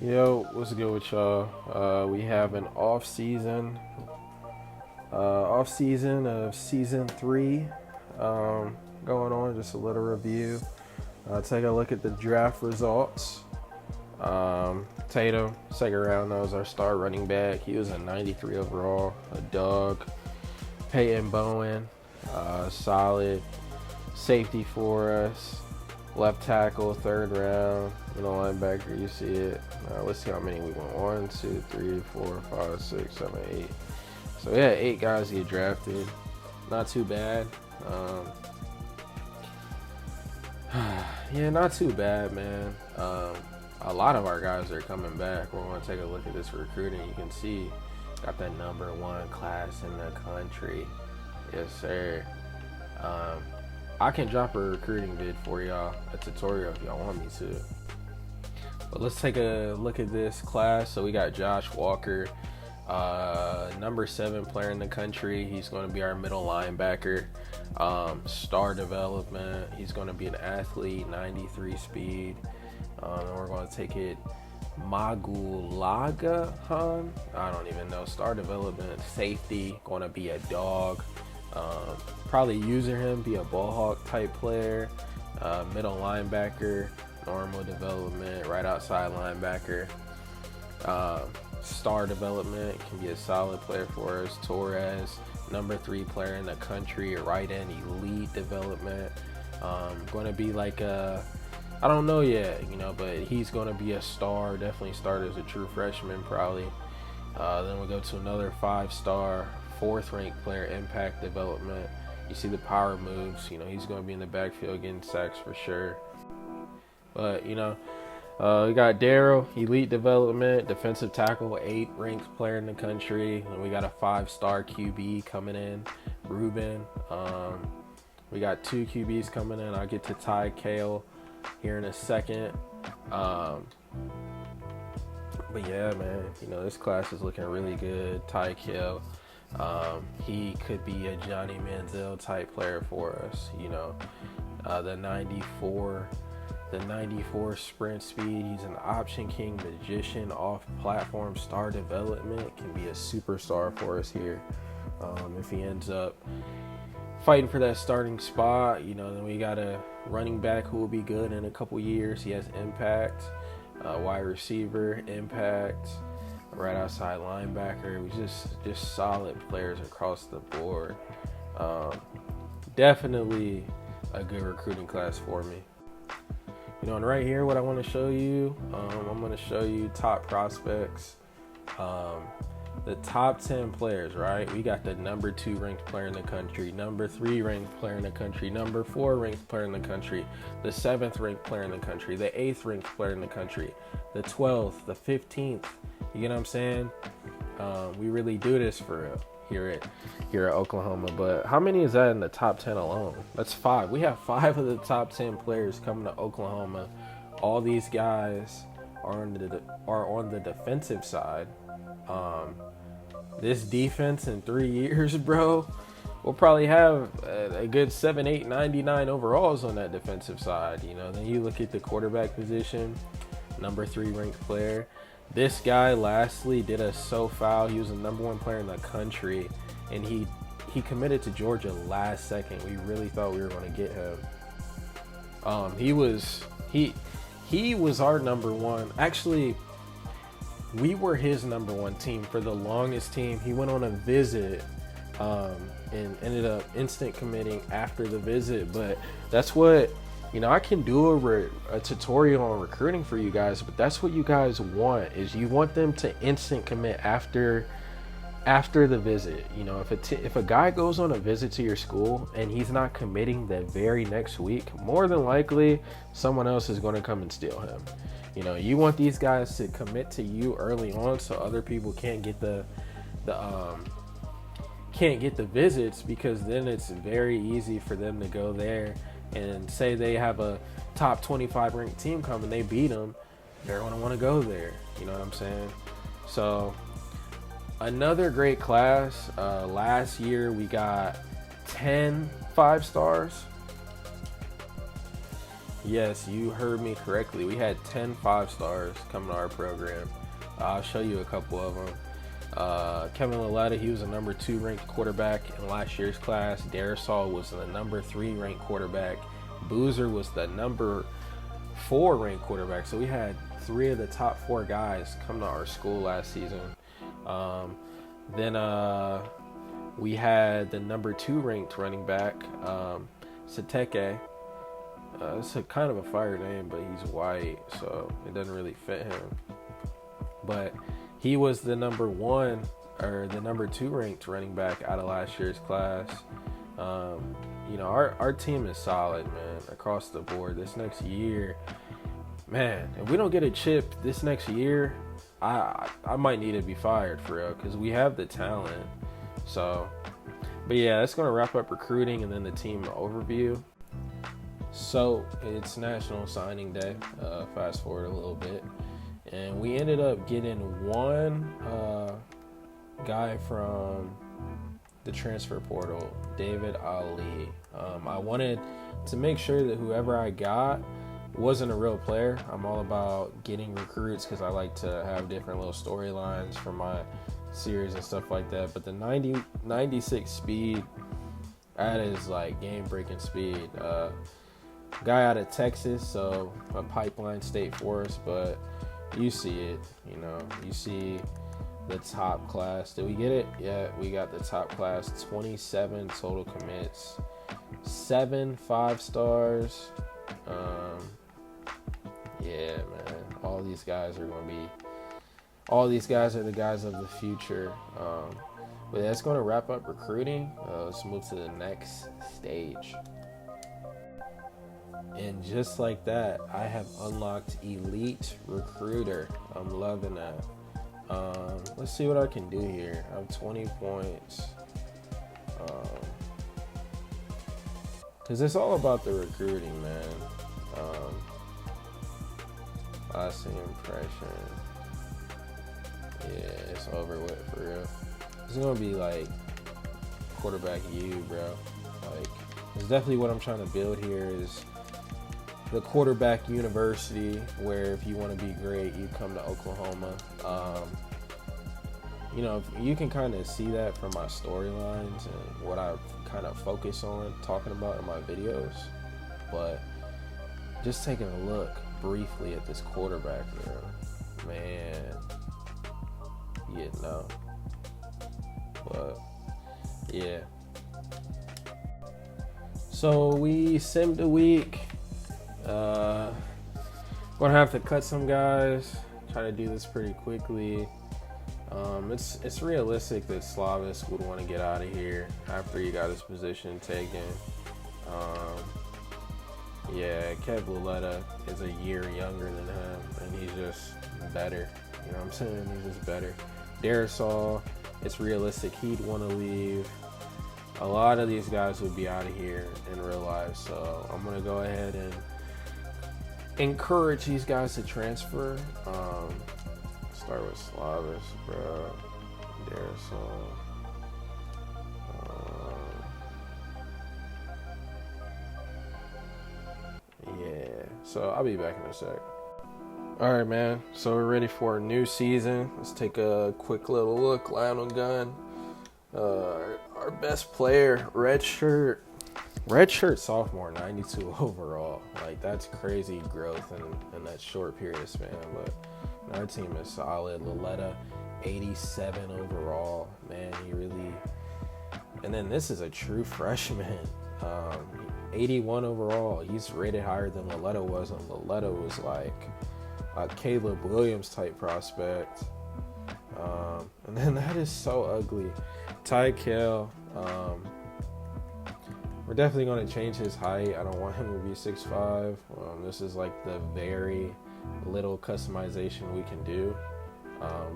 Yo, what's good with y'all? We have an off season of season 3 going on. Just a little review. Take a look at the draft results. Tatum, second round, that was our star running back. He was a 93 overall, a dog. Peyton Bowen, solid safety for us. Left tackle, third round. Middle linebacker, you see it. Let's see how many we went. 1, 2, 3, 4, 5, 6, 7, 8. So yeah, 8 guys get drafted. Not too bad. Yeah, not too bad, man. A lot of our guys are coming back. We're going to take a look at this recruiting. You can see, got that #1 class in the country. Yes, sir. I can drop a recruiting vid for y'all, a tutorial if y'all want me to. But let's take a look at this class. So we got Josh Walker, #7 player in the country. He's going to be our middle linebacker. Star development. He's going to be an athlete, 93 speed. And we're going to take it Magulagahan. I don't even know. Star development, safety, going to be a dog. Probably using him, be a ball hawk type player. Middle linebacker, normal development, right outside linebacker. Star development, can be a solid player for us. Torres, #3 player in the country, right end, elite development. Going to be like I don't know yet, but he's going to be a star, definitely start as a true freshman probably. Then we'll go to another 5-star, 4th ranked player, impact development. You see the power moves, he's going to be in the backfield getting sacks for sure. But, we got Darryl, elite development, defensive tackle, 8th ranked player in the country. And we got a 5-star QB coming in, Ruben. We got 2 QBs coming in. I'll get to Ty Kale here in a second. But yeah, man, this class is looking really good. Ty Kale. He could be a Johnny Manziel type player for us. The 94 sprint speed. He's an option king, magician, off platform, star development, can be a superstar for us here. If he ends up fighting for that starting spot, then we got a running back who will be good in a couple years. He has impact. Wide receiver, impact. Right outside linebacker. We just solid players across the board. Definitely a good recruiting class for me. And right here, what I want to show you, I'm going to show you top prospects. The top 10 players, right? We got the #2 ranked player in the country, #3 ranked player in the country, #4 ranked player in the country, the 7th ranked player in the country, the 8th ranked player in the country, the 12th, the 15th. You get what I'm saying? We really do this for real here at Oklahoma. But how many is that in the top 10 alone? That's 5. We have 5 of the top 10 players coming to Oklahoma. All these guys are on the defensive side. This defense in 3 years, bro, we'll probably have a good 7, 8, 99 overalls on that defensive side. Then you look at the quarterback position, #3 ranked player. This guy, lastly, did us so foul. He was the #1 player in the country, and he committed to Georgia last second. We really thought we were going to get him. He was our #1. Actually, we were his #1 team for the longest team. He went on a visit and ended up instant committing after the visit. But that's what, I can do a tutorial on recruiting for you guys, but that's what you guys want, is you want them to instant commit after the visit. If a guy goes on a visit to your school and he's not committing the very next week, more than likely someone else is going to come and steal him. You want these guys to commit to you early on so other people can't get the visits, because then it's very easy for them to go there and say they have a top 25 ranked team coming, they beat them, they're going to want to go there. You know what I'm saying? So another great class. Last year we got 10 5-stars. Yes, you heard me correctly. We had 10 5-stars coming to our program. I'll show you a couple of them. Kevin Loletta, he was a number 2 ranked quarterback in last year's class. Darisaw was the number 3 ranked quarterback. Boozer was the number 4 ranked quarterback. So we had 3 of the top 4 guys come to our school last season. Then we had the number 2 ranked running back, Sateke. It's a kind of a fire name, but he's white, so it doesn't really fit him. But he was the number 1 or the number 2 ranked running back out of last year's class. You know, our team is solid, man, across the board. This next year, man, if we don't get a chip this next year, I might need to be fired for real, because we have the talent. So, but yeah, that's going to wrap up recruiting and then the team overview. So it's National Signing Day, fast forward a little bit, and we ended up getting one guy from the transfer portal, David Ali. I wanted to make sure that whoever I got wasn't a real player. I'm all about getting recruits because I like to have different little storylines for my series and stuff like that. But the 96 speed, that is like game-breaking speed. Guy out of Texas, so a pipeline state for us, but you see it, you know, you see the top class. Did we get it? Yeah, we got the top class. 27 total commits, 7 5-stars. Yeah, man, all these guys are the guys of the future. But that's going to wrap up recruiting. Let's move to the next stage. And just like that, I have unlocked Elite Recruiter. I'm loving that. Let's see what I can do here. I have 20 points. Because it's all about the recruiting, man. Lasting impression. Yeah, it's over with for real. It's going to be like quarterback U, bro. Like, it's definitely what I'm trying to build here is the quarterback university, where if you want to be great, you come to Oklahoma. You know, you can kind of see that from my storylines and what I kind of focus on talking about in my videos. But just taking a look briefly at this quarterback room, man, you know. But yeah. So we simmed a week. Gonna have to cut some guys. Try to do this pretty quickly. It's realistic that Slavis would want to get out of here after he got his position taken. Yeah, Kev Loletta is a year younger than him, and he's just better. You know what I'm saying? He's just better. Darisaw, it's realistic he'd want to leave. A lot of these guys would be out of here in real life, so I'm gonna go ahead and encourage these guys to transfer. Start with Slavis, bro. Darisaw. Yeah, so I'll be back in a sec. All right, man. So we're ready for a new season. Let's take a quick little look. Lionel Gunn, our best player, redshirt sophomore, 92 overall. Like, that's crazy growth in that short period of span. But our team is solid. Loletta, 87 overall. Man, he really. And then this is a true freshman. 81 overall. He's rated higher than Loletta was, and Loletta was like a Caleb Williams type prospect. And then that is so ugly. Ty Kell, we're definitely going to change his height. I don't want him to be 6'5". This is like the very little customization we can do.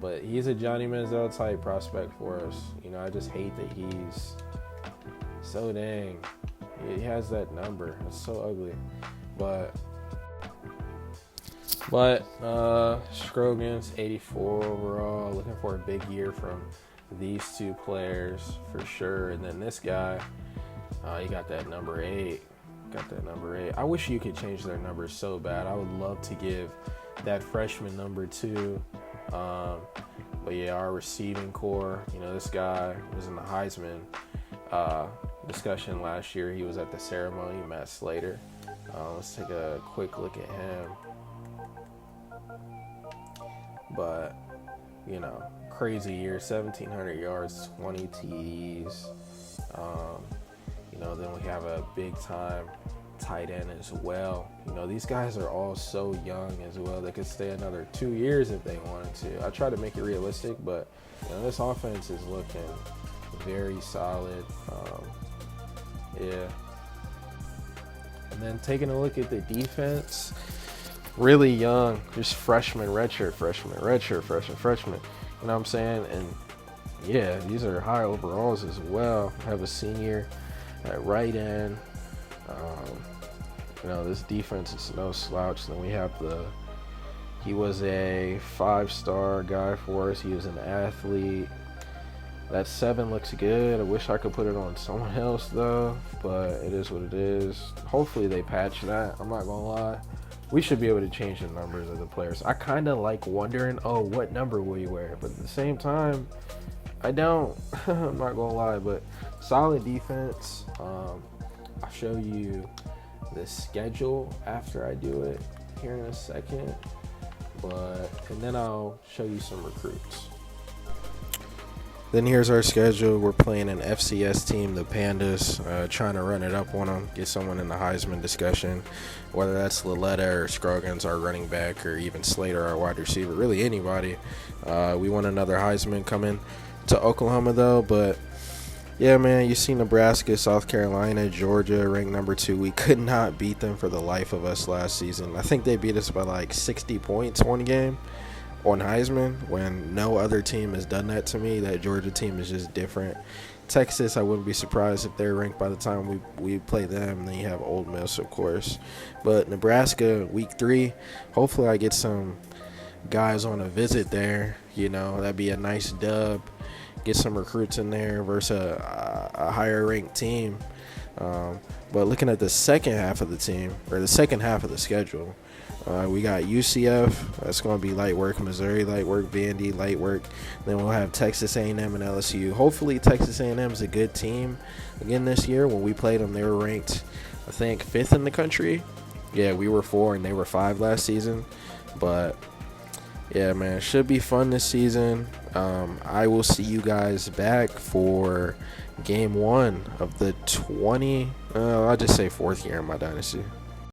But he's a Johnny Manziel type prospect for us. You know, I just hate that he's so dang. He has that number. It's so ugly. But Scrogan's 84 overall. Looking for a big year from these two players for sure. And then this guy, he got that number 8. got that number 8. I wish you could change their numbers so bad. I would love to give that freshman number 2. But yeah, our receiving core, this guy was in the Heisman discussion last year. He was at the ceremony, Matt Slater. Let's take a quick look at him. But, crazy year, 1,700 yards, 20 TDs. Then we have a big time tight end as well. These guys are all so young as well. They could stay another 2 years if they wanted to. I try to make it realistic, but this offense is looking very solid. Yeah. And then taking a look at the defense, really young, just freshman, redshirt, freshman. You know what I'm saying? And yeah, these are high overalls as well. I have a senior at right end. This defense is no slouch. Then we have he was a 5-star guy for us. He was an athlete. That 7 looks good. I wish I could put it on someone else though, but it is what it is. Hopefully they patch that. I'm not gonna lie. We should be able to change the numbers of the players. I kind of like wondering, what number will you wear? But at the same time, I don't. I'm not gonna lie, but solid defense. I'll show you the schedule after I do it here in a second, and then I'll show you some recruits. Then here's our schedule. We're playing an FCS team, the Pandas, trying to run it up on them, get someone in the Heisman discussion, whether that's Laletta or Scroggins, our running back, or even Slater, our wide receiver, really anybody. We want another Heisman coming to Oklahoma, though, but yeah, man, you see Nebraska, South Carolina, Georgia, ranked number 2. We could not beat them for the life of us last season. I think they beat us by like 60 points one game on Heisman, when no other team has done that to me. That Georgia team is just different. Texas, I wouldn't be surprised if they're ranked by the time we play them. And then you have Ole Miss, of course. But Nebraska, week 3, hopefully I get some guys on a visit there. That'd be a nice dub. Get some recruits in there versus a higher ranked team. But looking at the second half of the team, or the second half of the schedule, we got UCF. That's going to be light work. Missouri, light work. Vandy, light work. Then we'll have Texas A&M and LSU. Hopefully Texas A&M is a good team again this year. When we played them, they were ranked, I think, 5th in the country. Yeah, we were 4 and they were 5 last season. But yeah, man, should be fun this season. I will see you guys back for game 1 of the I'll just say 4th year in my dynasty.